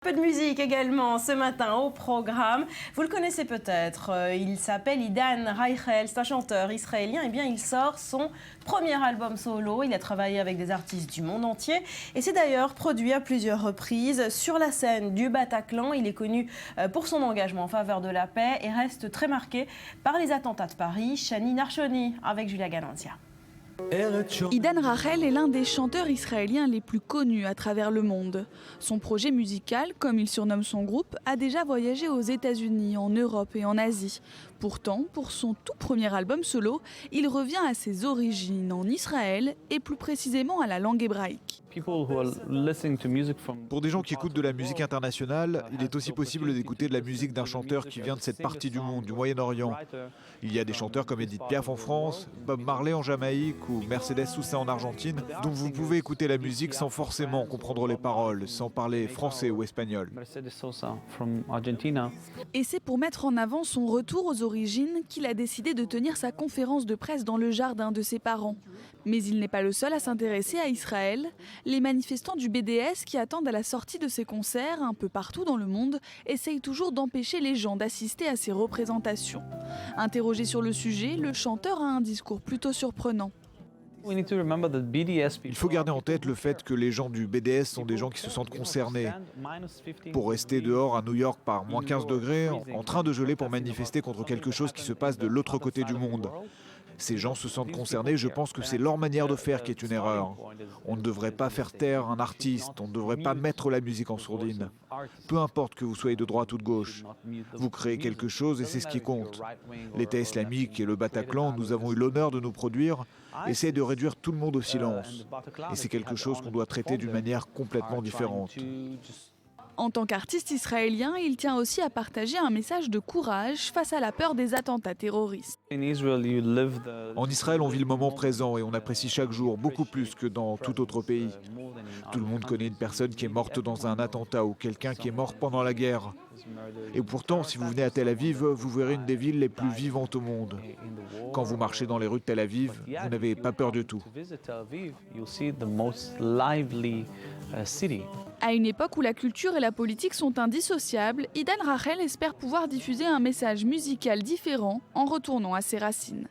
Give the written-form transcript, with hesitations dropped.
Un peu de musique également ce matin au programme. Vous le connaissez peut-être, il s'appelle Idan Reichel, c'est un chanteur israélien. Et bien, il sort son premier album solo. Il a travaillé avec des artistes du monde entier et c'est d'ailleurs produit à plusieurs reprises sur la scène du Bataclan. Il est connu pour son engagement en faveur de la paix et reste très marqué par les attentats de Paris. Shani Narshoni avec Julia Ganantia. Idan Reichel est l'un des chanteurs israéliens les plus connus à travers le monde. Son projet musical, comme il surnomme son groupe, a déjà voyagé aux États-Unis, en Europe et en Asie. Pourtant, pour son tout premier album solo, il revient à ses origines en Israël et plus précisément à la langue hébraïque. Pour des gens qui écoutent de la musique internationale, il est aussi possible d'écouter de la musique d'un chanteur qui vient de cette partie du monde, du Moyen-Orient. Il y a des chanteurs comme Edith Piaf en France, Bob Marley en Jamaïque ou Mercedes Sosa en Argentine, dont vous pouvez écouter la musique sans forcément comprendre les paroles, sans parler français ou espagnol. Et c'est pour mettre en avant son retour aux origines qu'il a décidé de tenir sa conférence de presse dans le jardin de ses parents. Mais il n'est pas le seul à s'intéresser à Israël. Les manifestants du BDS qui attendent à la sortie de ses concerts un peu partout dans le monde essayent toujours d'empêcher les gens d'assister à ces représentations. Interrogé sur le sujet, le chanteur a un discours plutôt surprenant. Il faut garder en tête le fait que les gens du BDS sont des gens qui se sentent concernés. Pour rester dehors à New York par moins 15 degrés, en train de geler pour manifester contre quelque chose qui se passe de l'autre côté du monde. Ces gens se sentent concernés, je pense que c'est leur manière de faire qui est une erreur. On ne devrait pas faire taire un artiste, on ne devrait pas mettre la musique en sourdine. Peu importe que vous soyez de droite ou de gauche, vous créez quelque chose et c'est ce qui compte. L'État islamique et le Bataclan, nous avons eu l'honneur de nous produire, essaient de réduire tout le monde au silence. Et c'est quelque chose qu'on doit traiter d'une manière complètement différente. En tant qu'artiste israélien, il tient aussi à partager un message de courage face à la peur des attentats terroristes. En Israël, on vit le moment présent et on apprécie chaque jour beaucoup plus que dans tout autre pays. Tout le monde connaît une personne qui est morte dans un attentat ou quelqu'un qui est mort pendant la guerre. Et pourtant, si vous venez à Tel Aviv, vous verrez une des villes les plus vivantes au monde. Quand vous marchez dans les rues de Tel Aviv, vous n'avez pas peur du tout. À une époque où la culture et la politique sont indissociables, Idan Reichel espère pouvoir diffuser un message musical différent en retournant à ses racines.